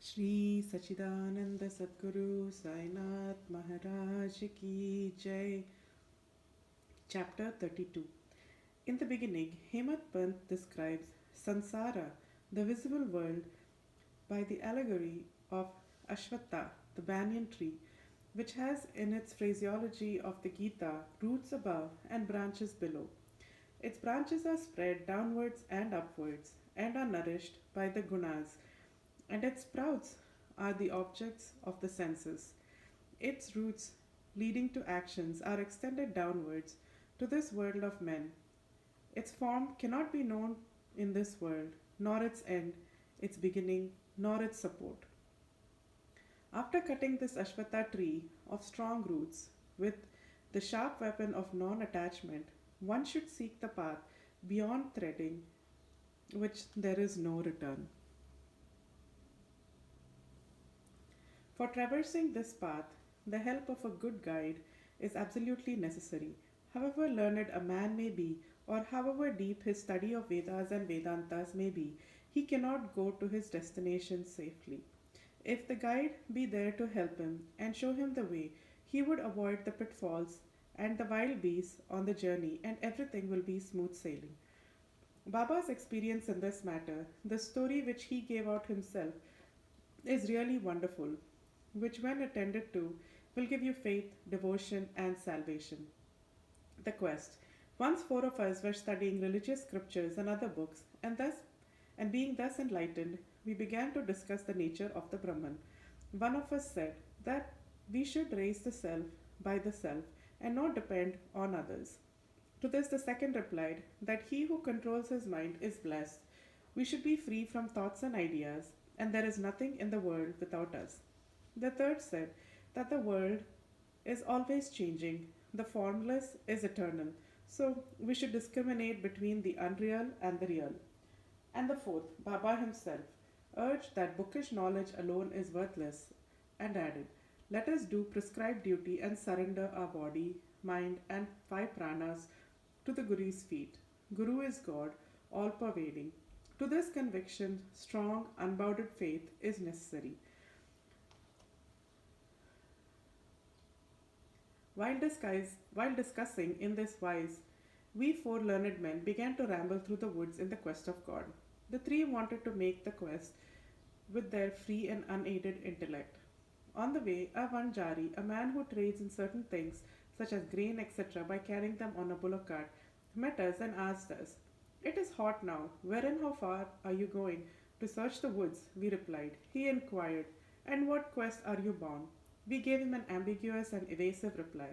Shri Sachidananda Sadguru Sainath Maharaj Ki Jai. Chapter 32. In the beginning, Hemant Pant describes Sansara, the visible world, by the allegory of Ashwatha, the banyan tree, which has in its phraseology of the Gita roots above and branches below. Its branches are spread downwards and upwards and are nourished by the gunas, and its sprouts are the objects of the senses. Its roots, leading to actions, are extended downwards to this world of men. Its form cannot be known in this world, nor its end, its beginning, nor its support. After cutting this Ashwatha tree of strong roots with the sharp weapon of non attachment, one should seek the path beyond threading which there is no return. For traversing this path, the help of a good guide is absolutely necessary. However learned a man may be, or however deep his study of Vedas and Vedantas may be, he cannot go to his destination safely. If the guide be there to help him and show him the way, he would avoid the pitfalls and the wild beasts on the journey, and everything will be smooth sailing. Baba's experience in this matter, the story which he gave out himself, is really wonderful, which, when attended to, will give you faith, devotion, and salvation. The quest. Once four of us were studying religious scriptures and other books, and being thus enlightened, we began to discuss the nature of the Brahman. One of us said that we should raise the self by the self and not depend on others. To this, the second replied that he who controls his mind is blessed. We should be free from thoughts and ideas, and there is nothing in the world without us. The third said that the world is always changing, the formless is eternal, so we should discriminate between the unreal and the real. And the fourth, Baba himself, urged that bookish knowledge alone is worthless and added, let us do prescribed duty and surrender our body, mind, and five pranas to the Guru's feet. Guru is God, all pervading. To this conviction, strong, unbounded faith is necessary. While discussing in this wise, we four learned men began to ramble through the woods in the quest of God. The three wanted to make the quest with their free and unaided intellect. On the way, a Vanjari, a man who trades in certain things such as grain, etc., by carrying them on a bullock cart, met us and asked us, it is hot now. Where and how far are you going? To search the woods, we replied. He inquired, and what quest are you bound? We gave him an ambiguous and evasive reply.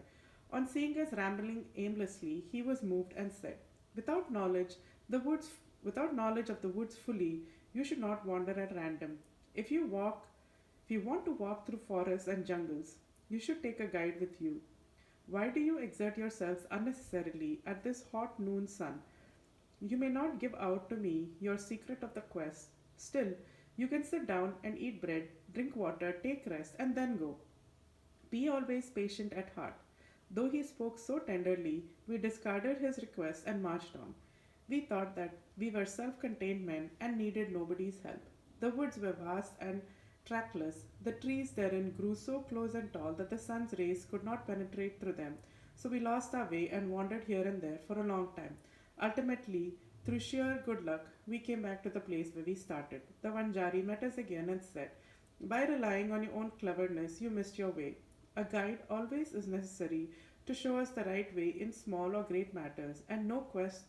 On seeing us rambling aimlessly, he was moved and said, Without knowledge, the woods without knowledge of the woods fully, you should not wander at random. If you walk if you want to walk through forests and jungles, you should take a guide with you. Why do you exert yourselves unnecessarily at this hot noon sun? You may not give out to me your secret of the quest. Still, you can sit down and eat bread, drink water, take rest, and then go. Be always patient at heart. Though he spoke so tenderly, we discarded his request and marched on. We thought that we were self contained men and needed nobody's help. The woods were vast and trackless. The trees therein grew so close and tall that the sun's rays could not penetrate through them, so we lost our way and wandered here and there for a long time. Ultimately, through sheer good luck, we came back to the place where we started. The Vanjari met us again and said, By relying on your own cleverness, you missed your way. A guide always is necessary to show us the right way in small or great matters, and no quest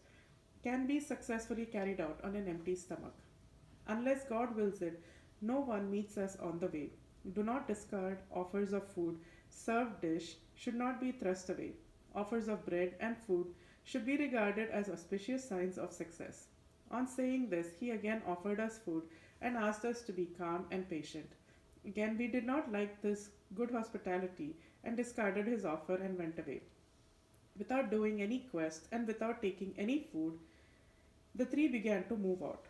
can be successfully carried out on an empty stomach. Unless God wills it, no one meets us on the way. Do not discard offers of food. Served dish should not be thrust away. Offers of bread and food should be regarded as auspicious signs of success. On saying this, he again offered us food and asked us to be calm and patient. Again, we did not like this good hospitality and discarded his offer and went away. Without doing any quest and without taking any food, the three began to move out.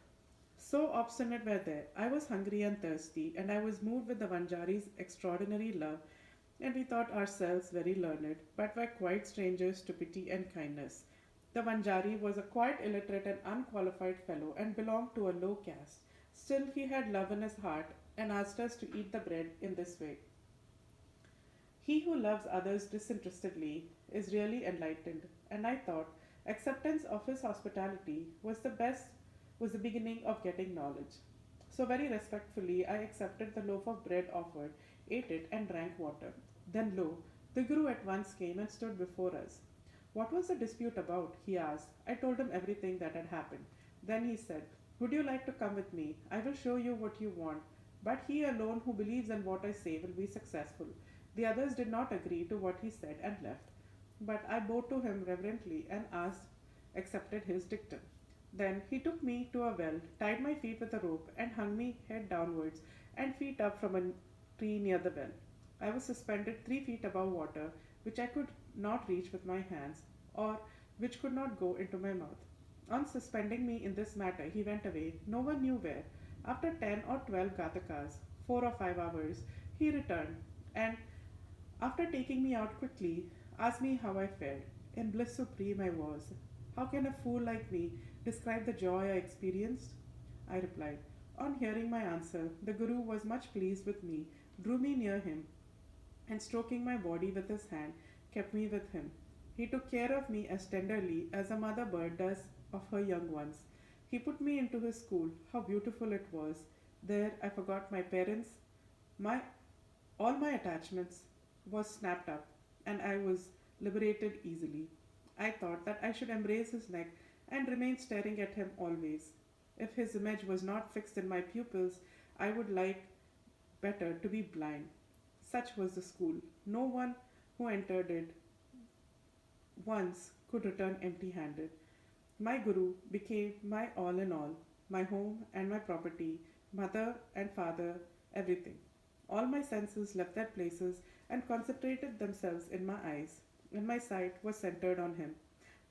So obstinate were they. I was hungry and thirsty, and I was moved with the Vanjari's extraordinary love, and we thought ourselves very learned, but were quite strangers to pity and kindness. The Vanjari was a quite illiterate and unqualified fellow, and belonged to a low caste. Still, he had love in his heart and asked us to eat the bread in this way. He who loves others disinterestedly is really enlightened, and I thought acceptance of his hospitality was the beginning of getting knowledge. So very respectfully I accepted the loaf of bread offered, ate it, and drank water. Then lo, the Guru at once came and stood before us. What was the dispute about? He asked. I told him everything that had happened. Then he said, would you like to come with me? I will show you what you want. But he alone who believes in what I say will be successful. The others did not agree to what he said and left. But I bowed to him reverently and accepted his dictum. Then he took me to a well, tied my feet with a rope, and hung me head downwards and feet up from a tree near the well. I was suspended 3 feet above water, which I could not reach with my hands, or which could not go into my mouth. On suspending me in this matter, he went away, no one knew where. After 10 or 12 gatakas, 4 or 5 hours, he returned, and after taking me out quickly, asked me how I fared. In bliss supreme I was. How can a fool like me describe the joy I experienced? I replied. On hearing my answer, the Guru was much pleased with me, drew me near him, and stroking my body with his hand, kept me with him. He took care of me as tenderly as a mother bird does of her young ones. He put me into his school. How beautiful it was. There I forgot my parents, my all my attachments was snapped up, and I was liberated easily. I thought that I should embrace his neck and remain staring at him always. If his image was not fixed in my pupils, I would like better to be blind. Such was the school. No one who entered it once could return empty handed. My Guru became my all in all, my home and my property, mother and father, everything. All my senses left their places and concentrated themselves in my eyes, and my sight was centered on him.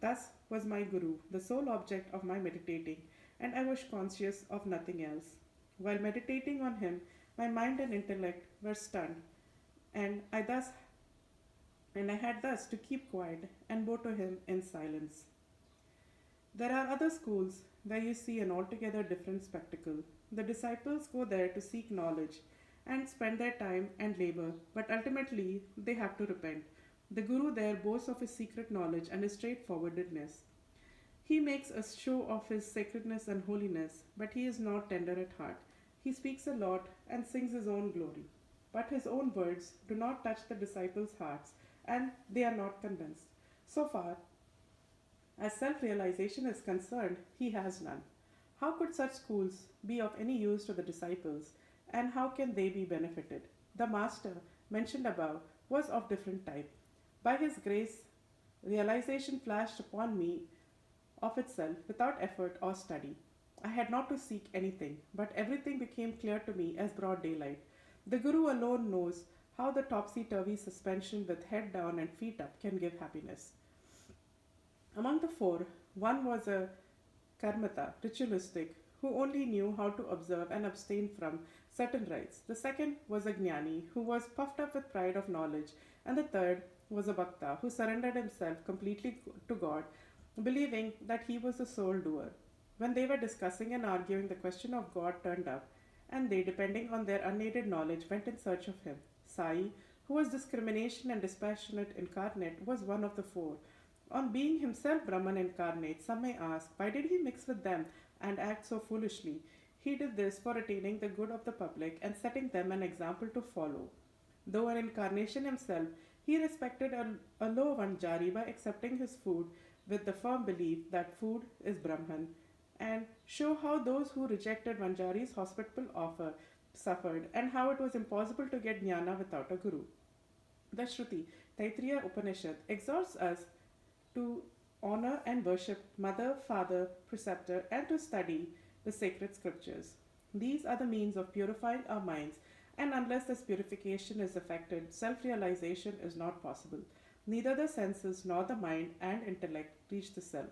Thus was my Guru the sole object of my meditating, and I was conscious of nothing else. While meditating on him, my mind and intellect were stunned, and I had thus to keep quiet and bow to him in silence. There are other schools where you see an altogether different spectacle. The disciples go there to seek knowledge and spend their time and labor, but ultimately they have to repent. The Guru there boasts of his secret knowledge and his straightforwardness. He makes a show of his sacredness and holiness, but he is not tender at heart. He speaks a lot and sings his own glory. But his own words do not touch the disciples' hearts, and they are not convinced. So far as self realization is concerned, he has none. How could such schools be of any use to the disciples, and how can they be benefited? The Master, mentioned above, was of different type. By his grace, realization flashed upon me of itself without effort or study. I had not to seek anything, but everything became clear to me as broad daylight. The Guru alone knows how the topsy turvy suspension with head down and feet up can give happiness. Among the four, one was a karmata, ritualistic, who only knew how to observe and abstain from certain rites. The second was a jnani, who was puffed up with pride of knowledge. And the third was a bhakta, who surrendered himself completely to God, believing that he was the sole doer. When they were discussing and arguing, the question of God turned up, and they, depending on their unaided knowledge, went in search of him. Sai, who was discrimination and dispassionate incarnate, was one of the four. On being himself Brahman incarnate, some may ask, why did he mix with them and act so foolishly? He did this for attaining the good of the public and setting them an example to follow. Though an incarnation himself, he respected a low Vanjari by accepting his food with the firm belief that food is Brahman, and show how those who rejected Vanjari's hospitable offer suffered, and how it was impossible to get jnana without a guru. The Shruti, Taittiriya Upanishad, exhorts us to honor and worship mother, father, preceptor, and to study the sacred scriptures. These are the means of purifying our minds, and unless this purification is effected, self realization is not possible. Neither the senses nor the mind and intellect reach the self.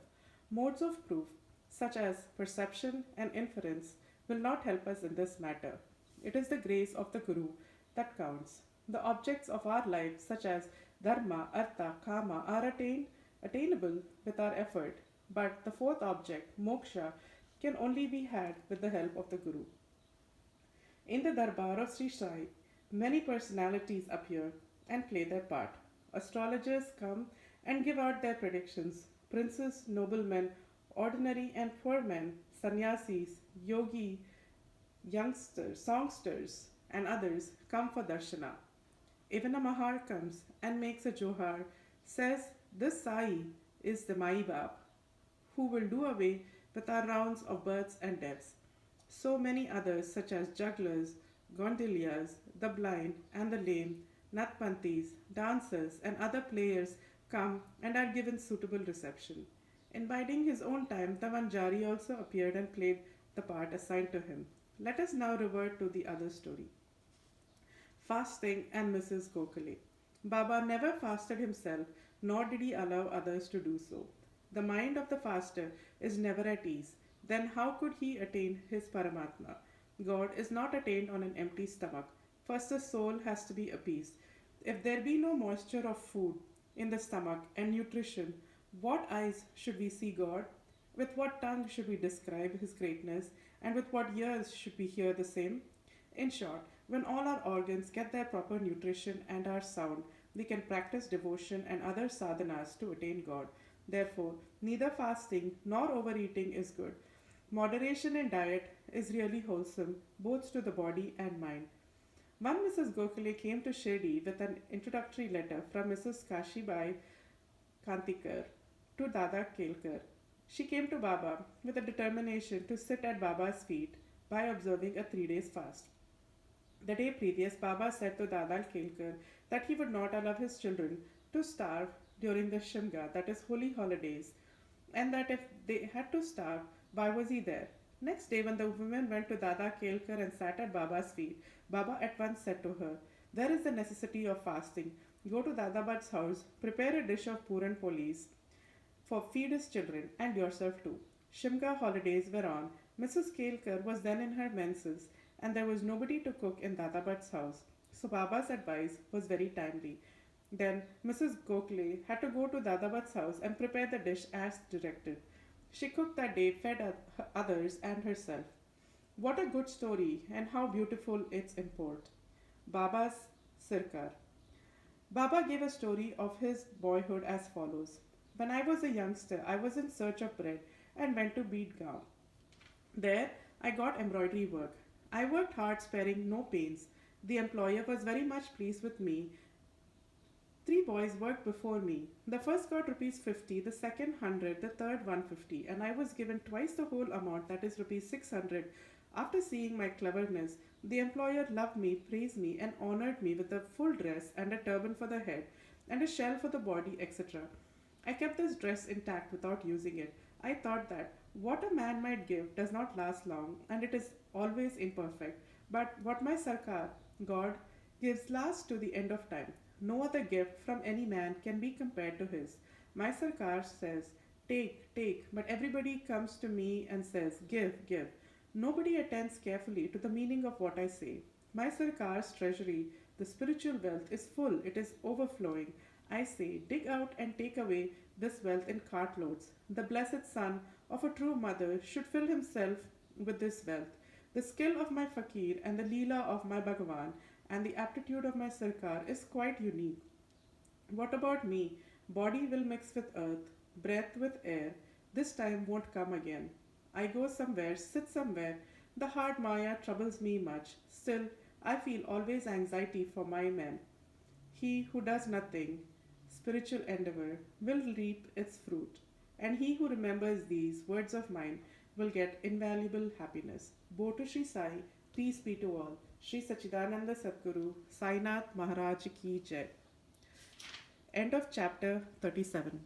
Modes of proof, such as perception and inference, will not help us in this matter. It is the grace of the Guru that counts. The objects of our life, such as dharma, artha, kama, are attainable with our effort, but the fourth object, moksha, can only be had with the help of the Guru. In the Darbar of Sri Sai, many personalities appear and play their part. Astrologers come and give out their predictions. Princes, noblemen, ordinary and poor men, sannyasis, yogi, youngsters, songsters, and others come for darshana. Even a Mahar comes and makes a johar, says this Sai is the Mai Bap who will do away with our rounds of births and deaths. So many others, such as jugglers, gondoliers, the blind and the lame, natpantis, dancers, and other players come and are given suitable reception. In biding his own time, the Vanjari also appeared and played the part assigned to him. Let us now revert to the other story. Fasting and Mrs. Gokhale. Baba never fasted himself, nor did he allow others to do so. The mind of the faster is never at ease. Then how could he attain his Paramatma? God is not attained on an empty stomach. First, the soul has to be appeased. If there be no moisture of food in the stomach and nutrition, what eyes should we see God? With what tongue should we describe his greatness? And with what ears should we hear the same? In short, when all our organs get their proper nutrition and are sound, we can practice devotion and other sadhanas to attain God. Therefore, neither fasting nor overeating is good. Moderation in diet is really wholesome, both to the body and mind. One Mrs. Gokhale came to Shirdi with an introductory letter from Mrs. Kashibai Kantikar to Dada Kelkar. She came to Baba with a determination to sit at Baba's feet by observing a 3 days fast. The day previous, Baba said to Dada Kelkar that he would not allow his children to starve during the Shimga, that is, holy holidays, and that if they had to starve, why was he there? Next day, when the woman went to Dada Kelkar and sat at Baba's feet, Baba at once said to her, there is the necessity of fasting. Go to Dada Bhatt's house, prepare a dish of puran polis, for feed his children and yourself too. Shimga holidays were on. Mrs. Kelkar was then in her menses, and there was nobody to cook in Dada Bhatt's house. So Baba's advice was very timely. Then Mrs. Gokhale had to go to Dada Bhatt's house and prepare the dish as directed. She cooked that day, fed others and herself. What a good story, and how beautiful its import. Baba's Sirkar. Baba gave a story of his boyhood as follows. When I was a youngster, I was in search of bread and went to Beedgaon. There, I got embroidery work. I worked hard, sparing no pains. The employer was very much pleased with me. 3 boys worked before me. The first got rupees 50, the second 100, the third 150, and I was given twice the whole amount, that is rupees 600. After seeing my cleverness, the employer loved me, praised me, and honored me with a full dress and a turban for the head, and a shell for the body, etc. I kept this dress intact without using it. I thought that what a man might give does not last long, and it is always imperfect. But what my Sarkar, God, gives lasts to the end of time. No other gift from any man can be compared to his. My Sarkar says, take, take, but everybody comes to me and says, give, give. Nobody attends carefully to the meaning of what I say. My Sarkar's treasury, the spiritual wealth, is full, it is overflowing. I say, dig out and take away this wealth in cartloads. The blessed son of a true mother should fill himself with this wealth. The skill of my fakir and the leela of my Bhagavan and the aptitude of my Sarkar is quite unique. What about me? Body will mix with earth, breath with air. This time won't come again. I go somewhere, sit somewhere. The hard Maya troubles me much. Still, I feel always anxiety for my men. He who does nothing, spiritual endeavor, will reap its fruit. And he who remembers these words of mine will get invaluable happiness. Bo to Sri Sai, peace be to all. Sri Sachidananda Sadguru, Sainath Maharaj Ki Jai. End of chapter 37.